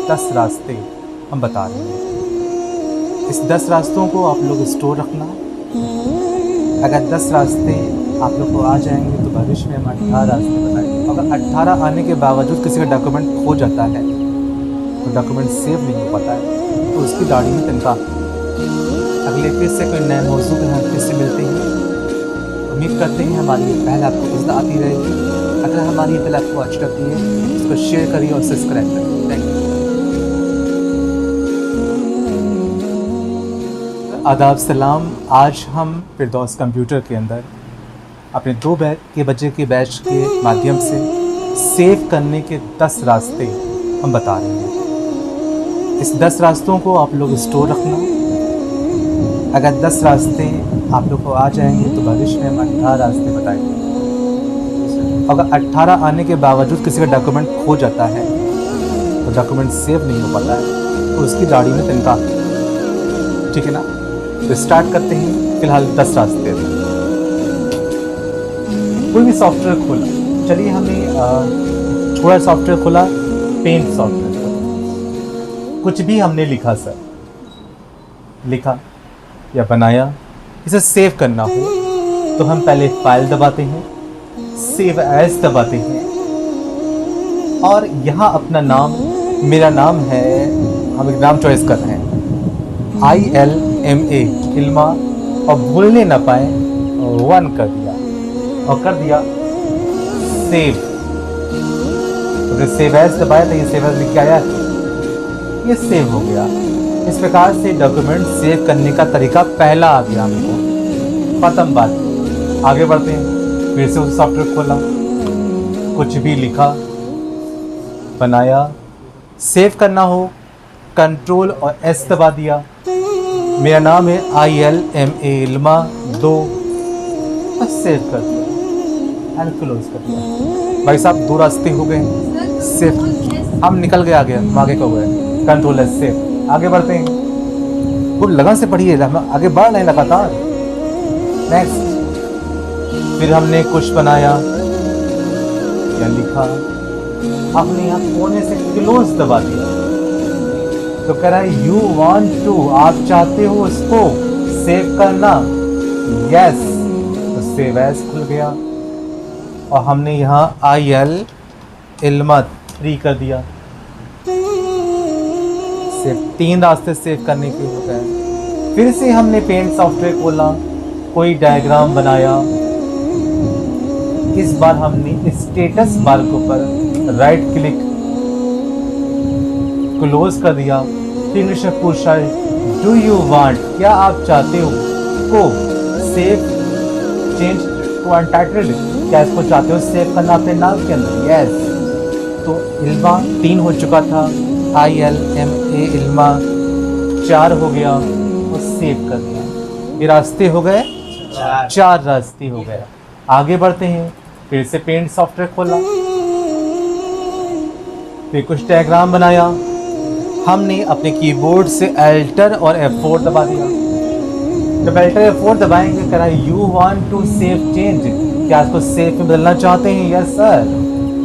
10 रास्ते हम बता रहे हैं। इस 10 रास्तों को आप लोग स्टोर रखना। अगर 10 रास्ते आप लोग को आ जाएंगे तो भविष्य में हम 18 रास्ते बताएंगे। अगर 18 आने के बावजूद किसी का डॉक्यूमेंट खो जाता है तो डॉक्यूमेंट सेव नहीं हो पाता है तो उसकी दाढ़ी में तनख्वाह। अगले फिर से कोई नए मौजू के हम फिर से मिलते हैं। उम्मीद करते हैं हमारी ये पहल आपको पसंद आती रहेगी। अगर हमारी ये पहल आपको अच्छी लगती है तो इसको शेयर करिए और सब्सक्राइब करिए। Thank you. आदाब सलाम। आज हम फिरदौस कंप्यूटर के अंदर अपने 2 बजे के बैच के माध्यम से सेव करने के 10 रास्ते हम बता रहे हैं। इस 10 रास्तों को आप लोग स्टोर रखना। अगर 10 रास्ते आप लोग को आ जाएंगे तो भविष्य में हम 18 रास्ते बताएंगे। अगर 18 आने के बावजूद किसी का डॉक्यूमेंट खो जाता है तो डॉक्यूमेंट सेव नहीं हो पाता है तो उसकी दाढ़ी में तनख्वाह। ठीक है ना? तो स्टार्ट करते हैं। फिलहाल 10 रास्ते हैं। कोई भी सॉफ्टवेयर खोला, चलिए हमने थोड़ा सॉफ्टवेयर खोला, पेंट सॉफ्टवेयर खोला। कुछ भी हमने लिखा सर, लिखा या बनाया, इसे सेव करना हो तो हम पहले फाइल दबाते हैं, सेव एज दबाते हैं और यहाँ अपना नाम, मेरा नाम है, हम एक नाम चॉइस कर रहे हैं ILMA इल्मा और भूलने ना पाए 1 कर दिया और कर दिया सेव। तो सेव एज दबाया तो ये सेव एज लिख के आया, ये सेव हो गया। इस प्रकार से डॉक्यूमेंट सेव करने का तरीका पहला आ गया हमको। खत्म बात। आगे बढ़ते हैं। फिर से उस सॉफ्टवेयर खोला, कुछ भी लिखा, बनाया, सेव करना हो कंट्रोल और S दबा दिया। मेरा नाम है ILMA इल्मा 2, बस सेव कर दिया एंड क्लोज कर दिया। भाई साहब 2 रास्ते हो गए सेव। हम निकल गए आगे, हम आगे को गए कंट्रोल S सेव। आगे बढ़ते हैं। वो लगन से पढ़िए, हम आगे बढ़ रहे हैं लगातार। नेक्स्ट। फिर हमने कुछ बनाया या लिखा, आपने यहाँ कोने से क्लोज दबा दिया तो कह रहा है यू वांट टू, आप चाहते हो उसको सेव करना। यस, तो सेव एज खुल गया और हमने यहाँ IL इल्मा 3 कर दिया। सिर्फ 3 रास्ते सेव करने के होते हैं। फिर से हमने पेंट सॉफ्टवेयर खोला, कोई डायग्राम बनाया। इस बार हमने स्टेटस बार के ऊपर राइट क्लिक, क्लोज कर दिया। फिर से पूछा डू यू वांट, क्या आप चाहते हो को सेव चेंज टू अनटाइटल्ड, क्या इसको चाहते हो सेव करना अपने नाम के अंदर। यस, तो इल्मा 3 हो चुका था, ILMA इल्मा 4 हो गया और सेव कर दिया। ये रास्ते हो गए 4 रास्ते हो गए। आगे बढ़ते हैं। फिर से पेंट सॉफ्टवेयर खोला, फिर कुछ डायग्राम बनाया। हमने अपने कीबोर्ड से Alt और F4 दबा दिया। जब Alt F4 दबाएंगे कह रहा है you want to save change, क्या इसको सेव में बदलना चाहते हैं। यस सर,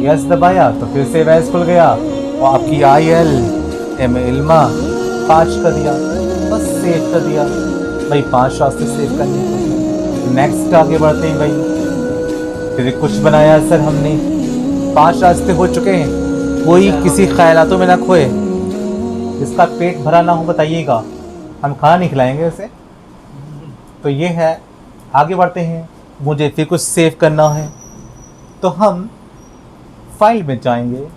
यस दबाया तो फिर सेव एज खुल गया और आपकी ILMA इल्मा 5 कर दिया, बस सेव कर दिया। भाई 5 रास्ते सेव करने। नेक्स्ट आगे बढ़ते हैं भाई। फिर कुछ बनाया सर हमने, 5 रास्ते हो चुके हैं। कोई किसी ख्यालातों में ना खोए, इसका पेट भरा ना हो बताइएगा, हम खाना नहीं खिलाएंगे उसे। तो ये है। आगे बढ़ते हैं। मुझे फिर कुछ सेव करना है तो हम फाइल में जाएंगे,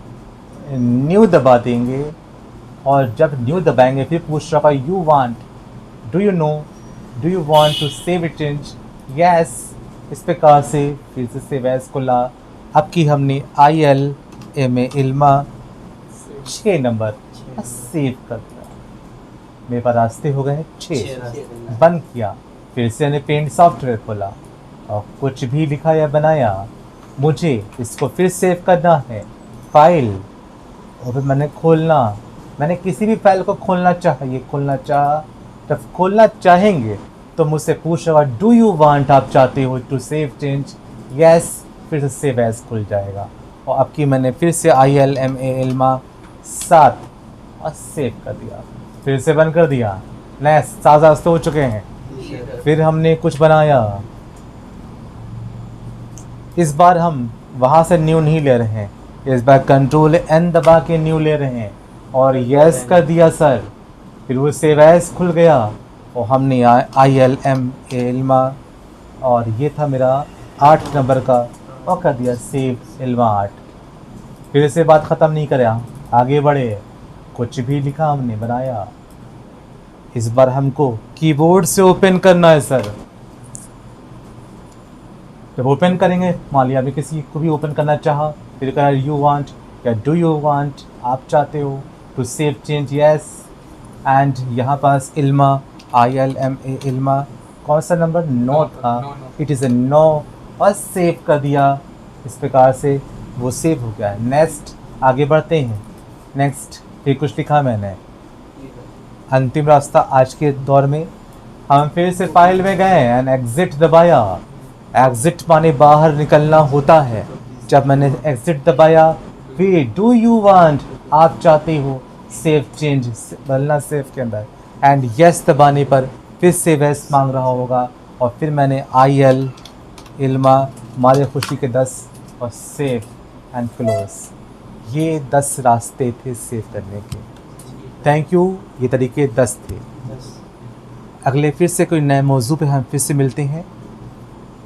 न्यू दबा देंगे और जब न्यू दबाएंगे फिर पूछ रहा है you want, do you know, do you want to save it change. Yes, इस प्रकार से फिर से सेव एज खुला। अब की हमने ILMA इल्मा 6 नंबर सेव कर दिया। मेरे पास रास्ते हो गए 6। बंद किया। फिर से मैंने पेंट सॉफ्टवेयर खोला और कुछ भी लिखा या बनाया। मुझे इसको फिर सेव करना है, फाइल, और फिर मैंने खोलना। मैंने किसी भी फाइल को खोलना जब खोलना चाहेंगे तो मुझसे पूछ रहा डू यू वांट, आप चाहते हो टू सेव चेंज। यस, फिर से सेव एज खुल जाएगा। और अब की मैंने फिर से ILMA इल्मा 7 और सेव कर दिया, फिर से बंद कर दिया। नेक्स्ट 7 रास्ते हो चुके हैं। फिर हमने कुछ बनाया, इस बार हम वहाँ से न्यू नहीं ले रहे हैं, इस बार कंट्रोल एन दबा के न्यू ले रहे हैं और यस कर दिया सर। फिर वो सेव एज खुल गया और हमने ILM इल्मा और ये था मेरा 8 नंबर का और कर दिया सेव इल्मा 8। फिर से बात ख़त्म नहीं करा, आगे बढ़े, कुछ भी लिखा हमने बनाया। इस बार हमको कीबोर्ड से ओपन करना है सर। जब ओपन करेंगे, मान लिया अभी किसी को भी ओपन करना चाहा, फिर कहा यू वांट या डू यू वांट, आप चाहते हो to save change yes. And यहाँ पास इल्मा ILMA इल्मा कौन सा नंबर 9 था, इट इज़ 9 और सेव कर दिया। इस प्रकार से वो सेव हो गया। नेक्स्ट आगे बढ़ते हैं। नेक्स्ट फिर कुछ लिखा मैंने, अंतिम रास्ता आज के दौर में हम फिर से फाइल में गए एंड एग्जिट दबाया। एग्जिट माने बाहर निकलना होता है। जब मैंने एग्जिट दबाया, फिर डू यू वांट, आप चाहते हो सेव चेंज बदलना सेव के अंदर, एंड यस दबाने पर फिर से वैस मांग रहा होगा और फिर मैंने IL इल्मा मारे खुशी के 10 और सेव एंड क्लोज। ये 10 रास्ते थे सेव करने के। थैंक यू, ये तरीके 10 थे। अगले फिर से कोई नए मौजू पे हम फिर से मिलते हैं।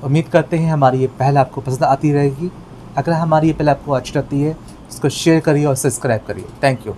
उम्मीद करते हैं हमारी ये पहल आपको पसंद आती रहेगी। अगर हमारी ये पहल आपको अच्छी लगती है, इसको शेयर करिए और सब्सक्राइब करिए। Thank you.